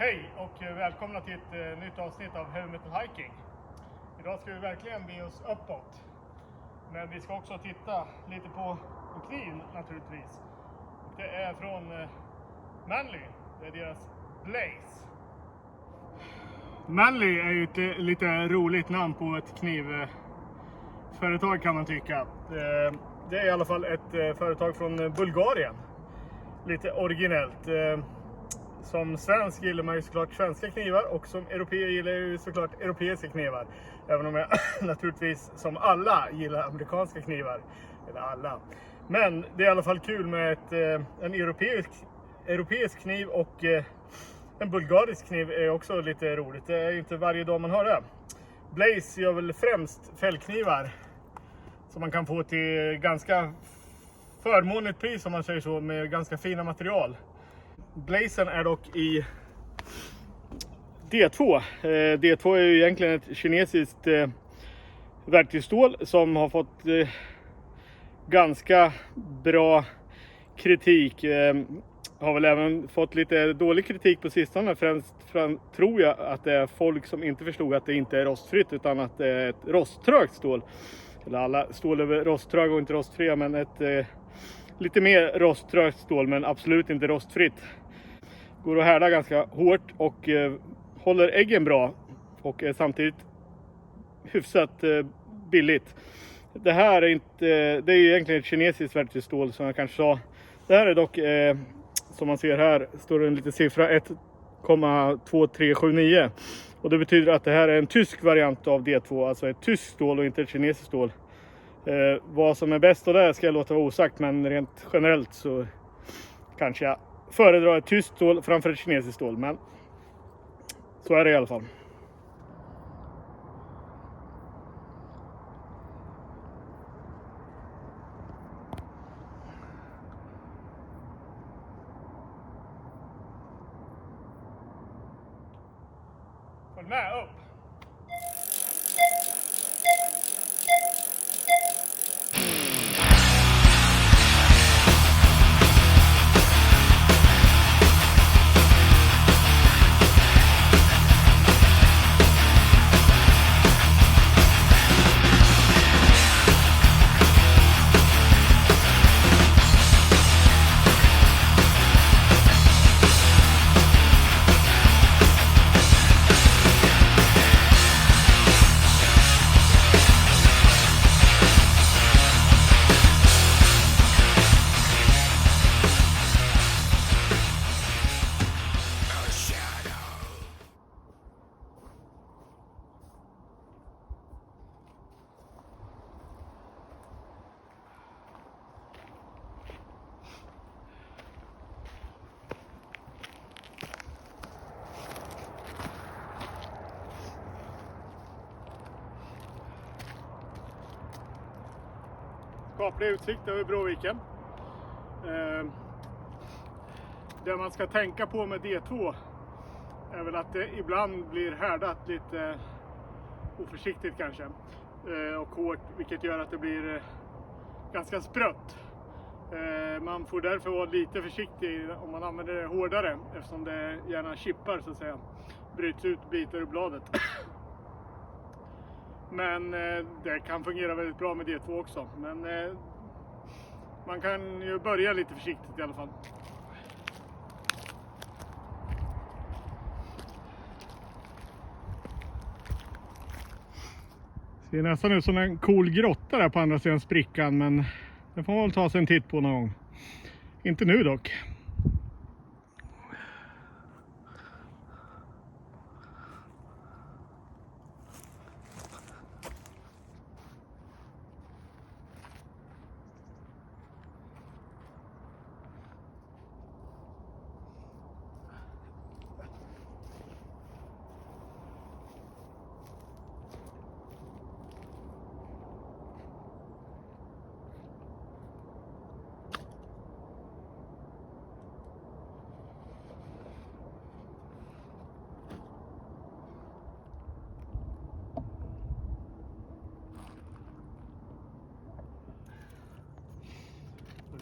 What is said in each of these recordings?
Hej och välkomna till ett nytt avsnitt av Heavy Metal Hiking. Idag ska vi verkligen be oss uppåt. Men vi ska också titta lite på en kniv naturligtvis. Det är från Manly. Det är deras Blaze. Manly är ju ett lite roligt namn på ett knivföretag kan man tycka. Det är i alla fall ett företag från Bulgarien. Lite originellt. Som svensk gillar man ju såklart svenska knivar och som europé gillar jag ju såklart europeiska knivar. Även om jag naturligtvis som alla gillar amerikanska knivar. Eller alla. Men det är i alla fall kul med en europeisk kniv och en bulgarisk kniv är också lite roligt. Det är inte varje dag man har det. Blaze gör väl främst fällknivar som man kan få till ganska förmånligt pris om man säger så, med ganska fina material. Blazen är dock i D2. D2 är ju egentligen ett kinesiskt verktygsstål som har fått ganska bra kritik. Har väl även fått lite dålig kritik på sistone. Främst tror jag att det är folk som inte förstod att det inte är rostfritt utan att det är ett rosttrögt stål. Eller alla stål är rosttröga och inte rostfria, men ett lite mer rosttrögt stål, men absolut inte rostfritt. Går att härda ganska hårt och håller äggen bra och är samtidigt hyfsat billigt. Det här är inte, det är ju egentligen ett kinesiskt verktygsstål som jag kanske sa. Det här är dock, som man ser här, står det en liten siffra 1,2379. Och det betyder att det här är en tysk variant av D2, alltså ett tyskt stål och inte ett kinesiskt stål. Vad som är bäst av det ska jag låta vara osagt, men rent generellt så kanske jag föredrar ett tyskt stål framför ett kinesiskt stål, men så är det i alla fall. Följ med upp! Skaplig utsikt över Bråviken. Det man ska tänka på med D2 är väl att det ibland blir härdat lite oförsiktigt kanske. Och hårt, vilket gör att det blir ganska sprött. Man får därför vara lite försiktig om man använder det hårdare, eftersom det gärna chippar så att säga. Bryts ut bitar ur bladet. Men det kan fungera väldigt bra med D2 också. Men man kan ju börja lite försiktigt i alla fall. Det ser nästan ut som en cool grotta där på andra sidan sprickan, men det får man väl ta sig en titt på någon gång. Inte nu dock.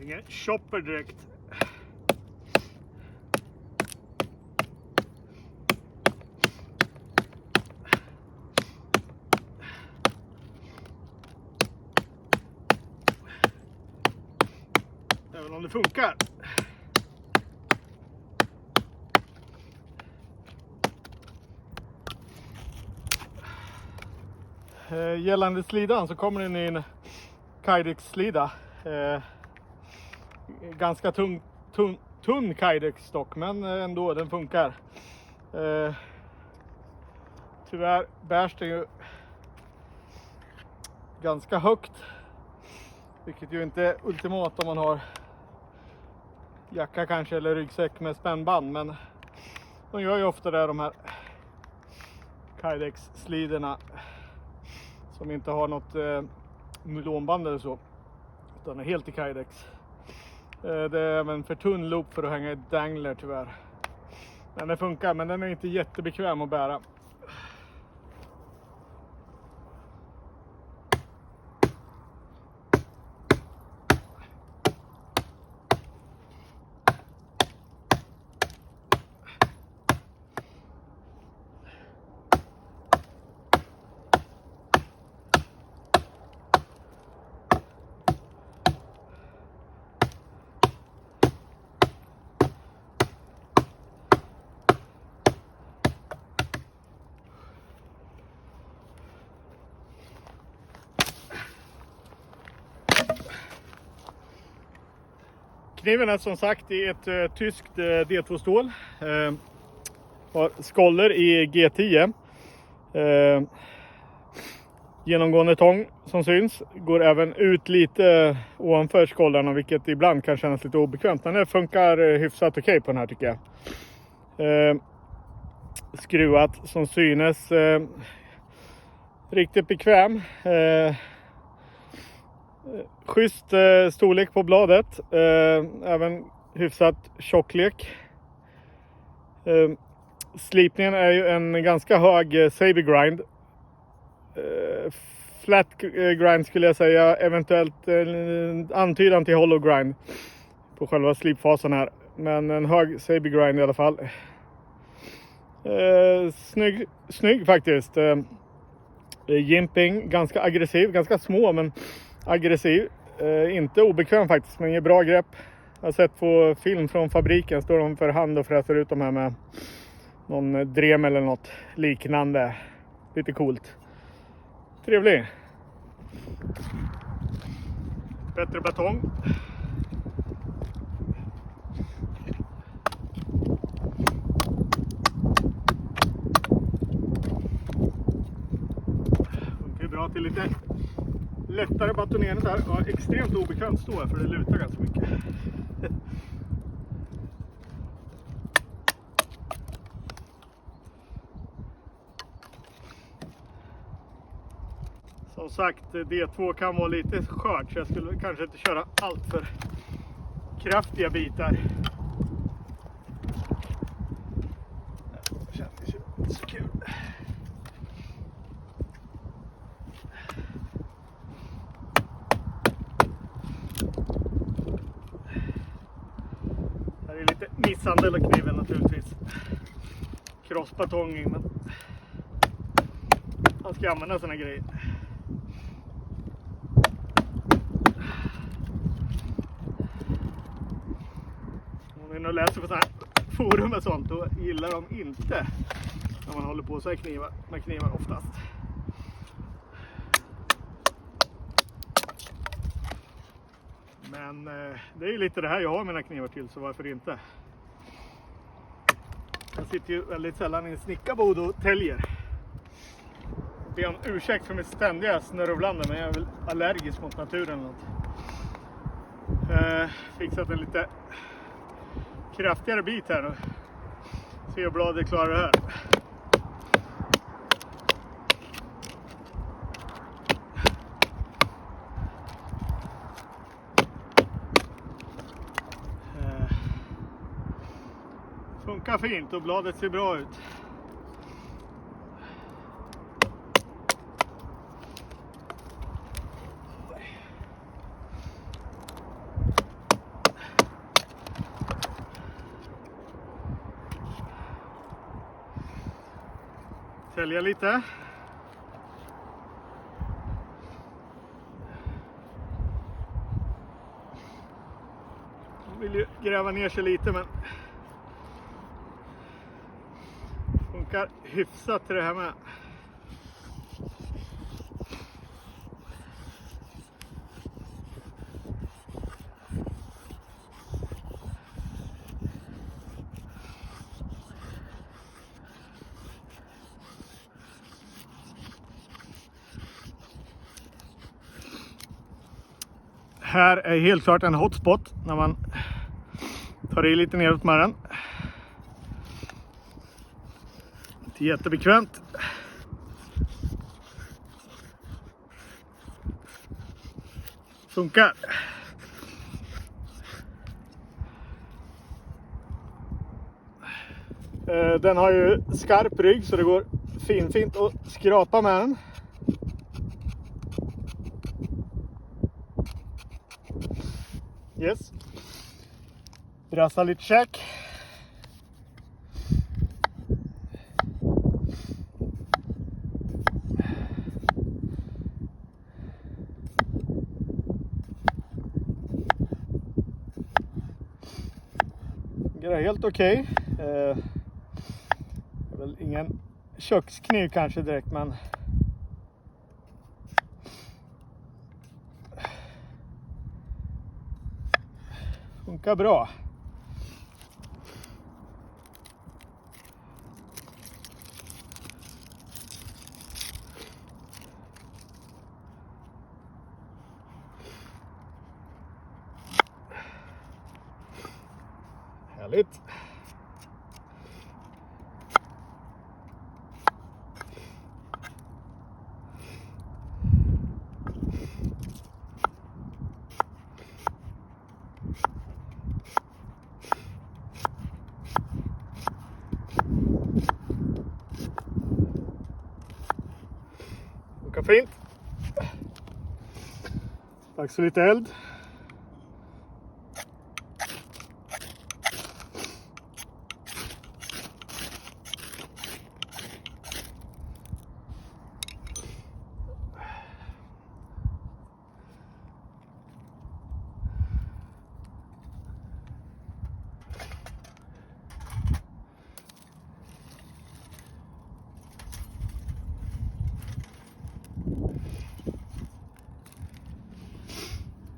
Ingen chopper direkt. om det funkar. Gällande slidan så kommer den i en Kydex-slida. Ganska tunn Kydex-stock, men ändå, den funkar. Tyvärr bärs den ju ganska högt, vilket ju inte är ultimat om man har jacka kanske eller ryggsäck med spännband, men de gör ju ofta det, de här Kydex-slidorna som inte har något nylonband eller så, utan är helt i Kydex. Det är även för tunn loop för att hänga i dangler tyvärr. Men det funkar, men den är inte jättebekväm att bära. Kniven är som sagt i ett tyskt D2-stål. Har skoller i G10. Genomgående tång som syns. Går även ut lite ovanför skollarna, vilket ibland kan kännas lite obekvämt. Men det funkar hyfsat okej på den här tycker jag. Skruvat som synes. Riktigt bekväm. Schysst storlek på bladet, även hyfsat tjocklek. Slipningen är ju en ganska hög saber grind. Flat grind skulle jag säga, eventuellt antydan till hollow grind på själva slipfasen här. Men en hög saber grind i alla fall. Snygg faktiskt. Jimping, ganska aggressiv, ganska små men aggressiv. Inte obekväm faktiskt, men ger bra grepp. Jag har sett på film från fabriken, står de för hand och fräser ut de här med någon drem eller något liknande. Lite coolt. Trevlig. Bättre batong. Funkar bra till lite lättare batonering där. Ja, extremt obekvämt stå här för det lutar ganska mycket. Som sagt, D2 kan vara lite skört, så jag skulle kanske inte köra allt för kraftiga bitar. Det känns inte så kul. Det är lite misshandel av kniven naturligtvis. Crossbatonging, men man ska använda såna grejer. Om ni nu läser på sådana här forum och sånt, då gillar de inte när man håller på så här med knivar oftast. Men det är ju lite det här jag har mina knivar till, så varför inte? Jag sitter ju väldigt sällan i en snickarbod och täljer. Det är en ursäkt för mitt ständiga snörvlande, men jag är väl allergisk mot naturen eller något. Fixat en lite kraftigare bit här nu. Se hur bladet klarar det här. Funkar fint och bladet ser bra ut. Tälja lite. vill ju gräva ner sig lite, men funkar hyfsat till det här med. Här är helt klart en hotspot när man tar i lite neråt med den. Inte jättebekvämt. Funkar. Den har ju skarp rygg så det går fint att skrapa med den. Yes. Brassa lite käk. Det är helt okej. Det är väl ingen kökskniv kanske direkt, men funkar bra. Härligt. Funkar fint. Dags för lite eld.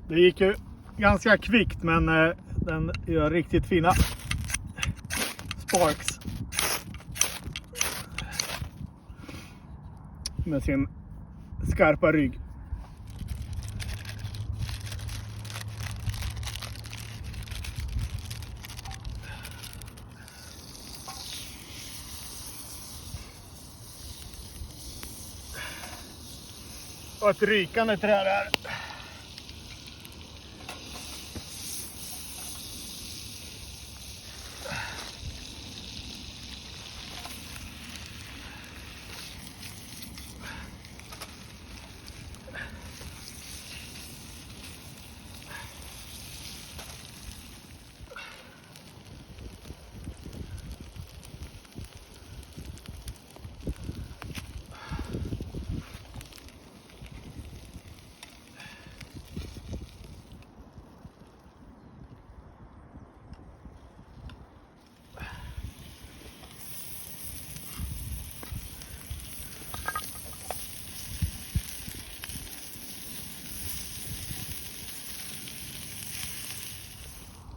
Det gick ju ganska kvickt, men den gör riktigt fina sparks med sin skarpa rygg. Och ett rykande träd där.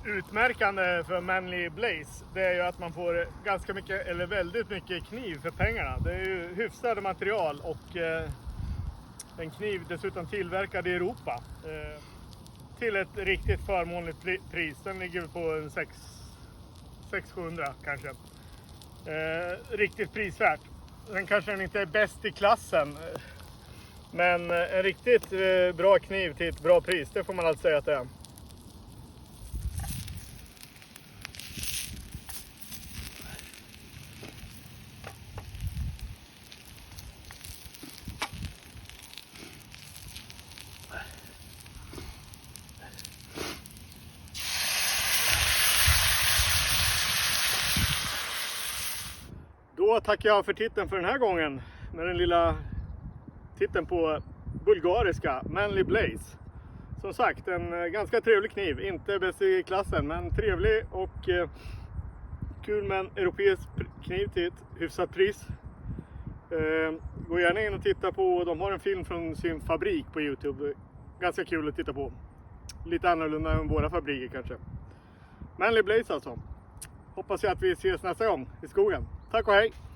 Utmärkande för Manly Blaze, det är ju att man får ganska mycket, eller väldigt mycket kniv för pengarna. Det är ju hyfsade material och en kniv dessutom tillverkad i Europa. Till ett riktigt förmånligt pris. Den ligger på en 600-700 kanske. Riktigt prisvärt. Sen kanske den inte är bäst i klassen. Men en riktigt bra kniv till ett bra pris, det får man alltså säga att det är. Då tackar jag för titeln för den här gången med den lilla titeln på bulgariska Manly Blaze. som sagt, en ganska trevlig kniv. Inte bäst i klassen, men trevlig och kul med en europeisk kniv till ett hyfsat pris. Gå gärna in och titta på, de har en film från sin fabrik på YouTube. Ganska kul att titta på. Lite annorlunda än våra fabriker kanske. Manly Blaze alltså. Hoppas jag att vi ses nästa gång i skogen. Tack och hej!